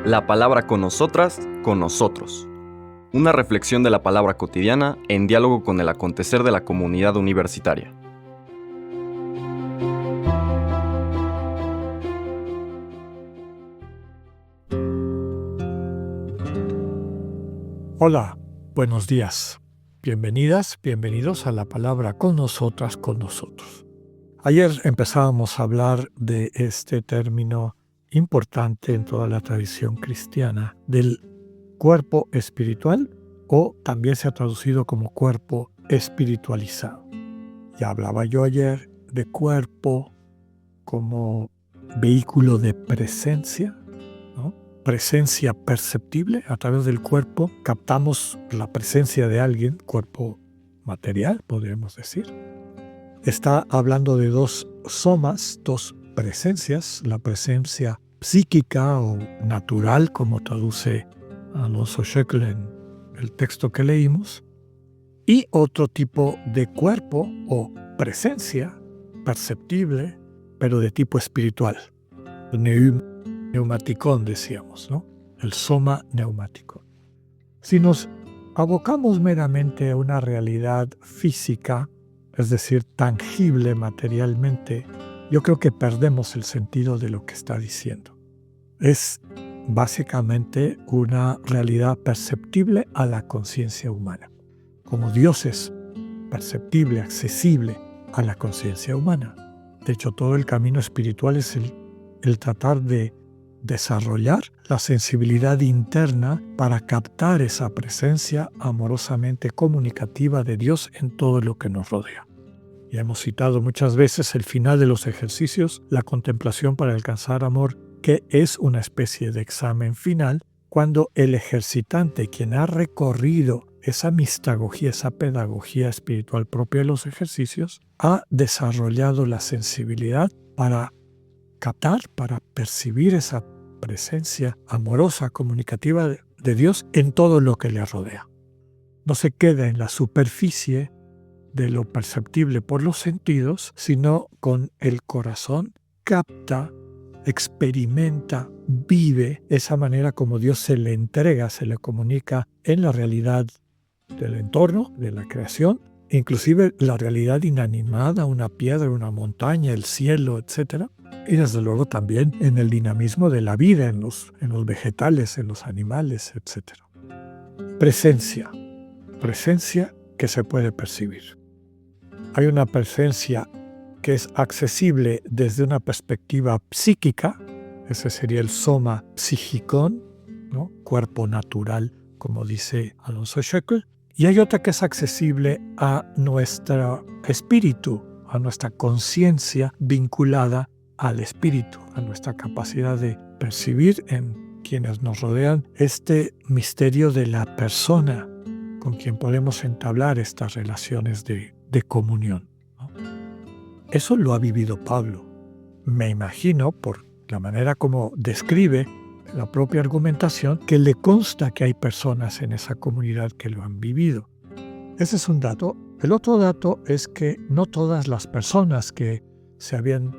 La palabra con nosotras, con nosotros. Una reflexión de la palabra cotidiana en diálogo con el acontecer de la comunidad universitaria. Hola, buenos días. Bienvenidas, bienvenidos a la palabra con nosotras, con nosotros. Ayer empezábamos a hablar de este término importante en toda la tradición cristiana del cuerpo espiritual, o también se ha traducido como cuerpo espiritualizado. Ya hablaba yo ayer de cuerpo como vehículo de presencia, ¿no? Presencia perceptible. A través del cuerpo captamos la presencia de alguien, cuerpo material, podríamos decir. Está hablando de dos somas, dos presencias, la presencia psíquica o natural, como traduce Alonso Schöckl en el texto que leímos, y otro tipo de cuerpo o presencia perceptible, pero de tipo espiritual. Neumaticón, decíamos, ¿no? El soma neumático. Si nos abocamos meramente a una realidad física, es decir, tangible materialmente, yo creo que perdemos el sentido de lo que está diciendo. Es básicamente una realidad perceptible a la conciencia humana. Como Dios es perceptible, accesible a la conciencia humana. De hecho, todo el camino espiritual es el tratar de desarrollar la sensibilidad interna para captar esa presencia amorosamente comunicativa de Dios en todo lo que nos rodea. Ya hemos citado muchas veces el final de los ejercicios, la contemplación para alcanzar amor, que es una especie de examen final cuando el ejercitante, quien ha recorrido esa mistagogía, esa pedagogía espiritual propia de los ejercicios, ha desarrollado la sensibilidad para captar, para percibir esa presencia amorosa, comunicativa de Dios en todo lo que le rodea. No se queda en la superficie de lo perceptible por los sentidos, sino con el corazón capta, experimenta, vive esa manera como Dios se le entrega, se le comunica en la realidad del entorno, de la creación, inclusive la realidad inanimada, una piedra, una montaña, el cielo, etc. Y desde luego también en el dinamismo de la vida, en los vegetales, en los animales, etc. Presencia que se puede percibir. Hay una presencia que es accesible desde una perspectiva psíquica, ese sería el soma psíquicón, ¿no? Cuerpo natural, como dice Alonso Schöckl, y hay otra que es accesible a nuestro espíritu, a nuestra conciencia vinculada al espíritu, a nuestra capacidad de percibir en quienes nos rodean este misterio de la persona con quien podemos entablar estas relaciones de comunión, ¿no? Eso lo ha vivido Pablo. Me imagino, por la manera como describe la propia argumentación, que le consta que hay personas en esa comunidad que lo han vivido. Ese es un dato. El otro dato es que no todas las personas que se habían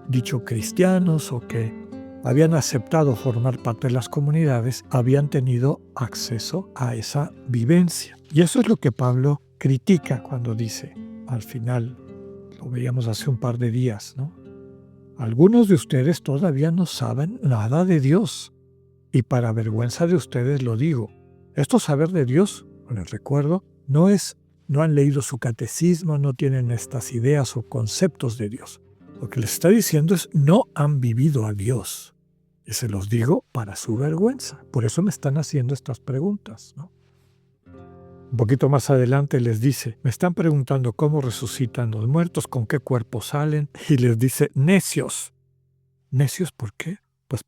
dicho cristianos o que habían aceptado formar parte de las comunidades habían tenido acceso a esa vivencia. Y eso es lo que Pablo critica cuando dice, al final, lo veíamos hace un par de días, ¿no? Algunos de ustedes todavía no saben nada de Dios. Y para vergüenza de ustedes lo digo. Esto saber de Dios, les recuerdo, no han leído su catecismo, no tienen estas ideas o conceptos de Dios. Lo que les está diciendo es no han vivido a Dios. Y se los digo para su vergüenza. Por eso me están haciendo estas preguntas, ¿no? Un poquito más adelante les dice, me están preguntando cómo resucitan los muertos, con qué cuerpo salen, y les dice, necios. ¿Necios por qué? Pues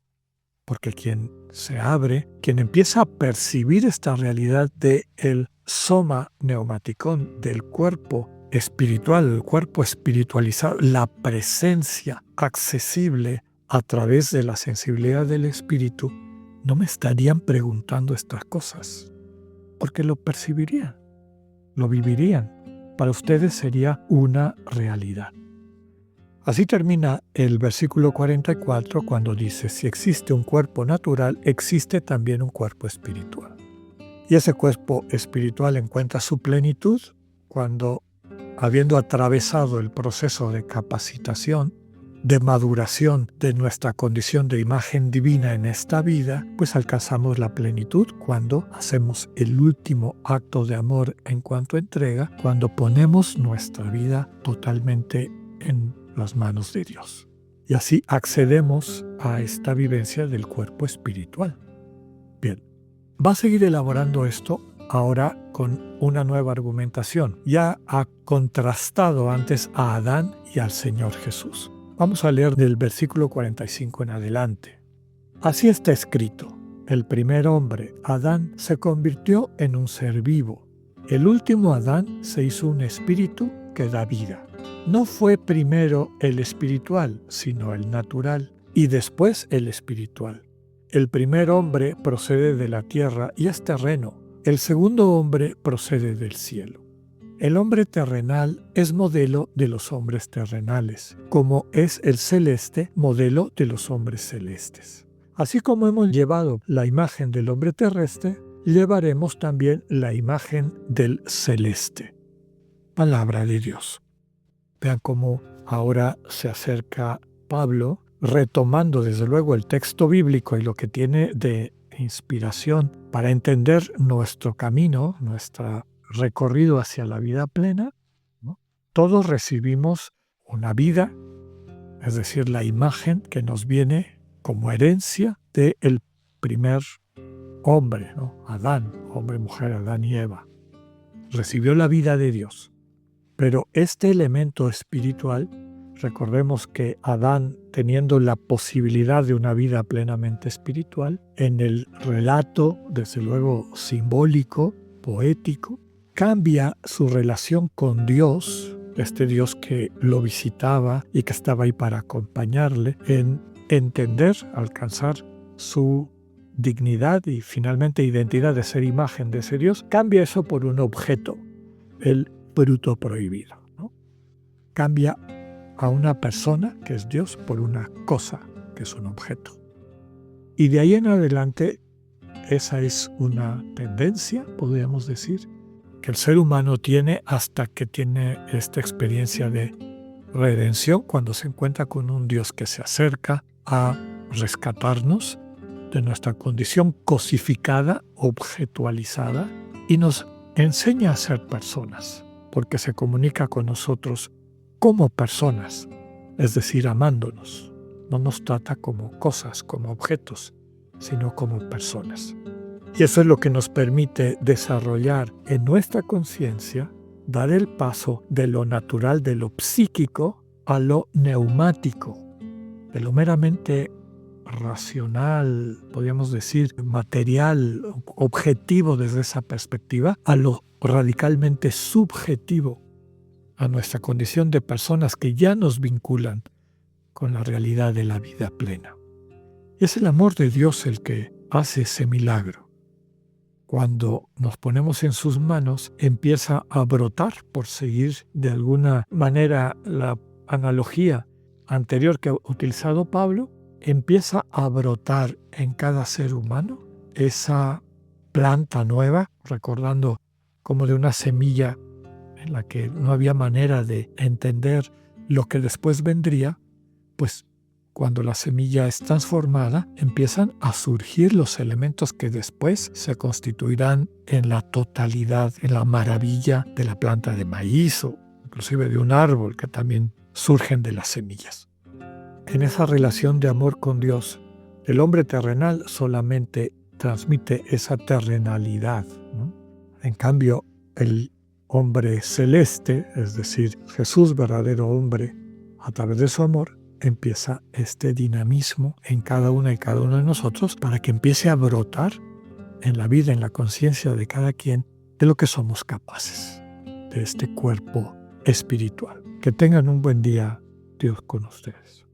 porque quien se abre, quien empieza a percibir esta realidad del soma neumaticón, del cuerpo espiritual, el cuerpo espiritualizado, la presencia accesible a través de la sensibilidad del espíritu, no me estarían preguntando estas cosas. Porque lo percibirían, lo vivirían. Para ustedes sería una realidad. Así termina el versículo 44 cuando dice, si existe un cuerpo natural, existe también un cuerpo espiritual. Y ese cuerpo espiritual encuentra su plenitud cuando, habiendo atravesado el proceso de capacitación, de maduración de nuestra condición de imagen divina en esta vida, pues alcanzamos la plenitud cuando hacemos el último acto de amor en cuanto a entrega, cuando ponemos nuestra vida totalmente en las manos de Dios. Y así accedemos a esta vivencia del cuerpo espiritual. Bien, va a seguir elaborando esto ahora con una nueva argumentación. Ya ha contrastado antes a Adán y al Señor Jesús. Vamos a leer del versículo 45 en adelante. Así está escrito: el primer hombre, Adán, se convirtió en un ser vivo. El último Adán se hizo un espíritu que da vida. No fue primero el espiritual, sino el natural, y después el espiritual. El primer hombre procede de la tierra y es terreno. El segundo hombre procede del cielo. El hombre terrenal es modelo de los hombres terrenales, como es el celeste modelo de los hombres celestes. Así como hemos llevado la imagen del hombre terrestre, llevaremos también la imagen del celeste. Palabra de Dios. Vean cómo ahora se acerca Pablo, retomando desde luego el texto bíblico y lo que tiene de inspiración para entender nuestro camino, nuestro recorrido hacia la vida plena, ¿no? Todos recibimos una vida, es decir, la imagen que nos viene como herencia del primer hombre, ¿no? Adán, hombre, mujer, Adán y Eva. Recibió la vida de Dios. Pero este elemento espiritual, recordemos que Adán, teniendo la posibilidad de una vida plenamente espiritual, en el relato, desde luego simbólico, poético, cambia su relación con Dios, este Dios que lo visitaba y que estaba ahí para acompañarle, en entender, alcanzar su dignidad y finalmente identidad de ser imagen de ese Dios, cambia eso por un objeto, el fruto prohibido, ¿no? Cambia a una persona, que es Dios, por una cosa, que es un objeto. Y de ahí en adelante, esa es una tendencia, podríamos decir, que el ser humano tiene hasta que tiene esta experiencia de redención, cuando se encuentra con un Dios que se acerca a rescatarnos de nuestra condición cosificada, objetualizada, y nos enseña a ser personas, porque se comunica con nosotros como personas, es decir, amándonos. No nos trata como cosas, como objetos, sino como personas. Y eso es lo que nos permite desarrollar en nuestra conciencia, dar el paso de lo natural, de lo psíquico, a lo neumático, de lo meramente racional, podríamos decir, material, objetivo desde esa perspectiva, a lo radicalmente subjetivo, a nuestra condición de personas que ya nos vinculan con la realidad de la vida plena. Y es el amor de Dios el que hace ese milagro. Cuando nos ponemos en sus manos, empieza a brotar, por seguir de alguna manera la analogía anterior que ha utilizado Pablo, empieza a brotar en cada ser humano esa planta nueva, recordando como de una semilla en la que no había manera de entender lo que después vendría, pues cuando la semilla es transformada, empiezan a surgir los elementos que después se constituirán en la totalidad, en la maravilla de la planta de maíz o inclusive de un árbol que también surgen de las semillas. En esa relación de amor con Dios, el hombre terrenal solamente transmite esa terrenalidad, ¿no? En cambio, el hombre celeste, es decir, Jesús, verdadero hombre, a través de su amor, empieza este dinamismo en cada una y cada uno de nosotros para que empiece a brotar en la vida, en la conciencia de cada quien, de lo que somos capaces, de este cuerpo espiritual. Que tengan un buen día, Dios con ustedes.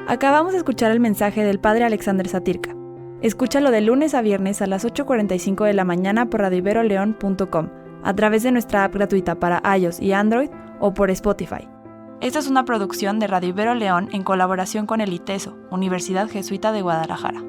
Acabamos de escuchar el mensaje del Padre Alexander Satirka. Escúchalo de lunes a viernes a las 8:45 de la mañana por radioiberoleon.com, a través de nuestra app gratuita para iOS y Android o por Spotify. Esta es una producción de Radio Ibero León en colaboración con el ITESO, Universidad Jesuita de Guadalajara.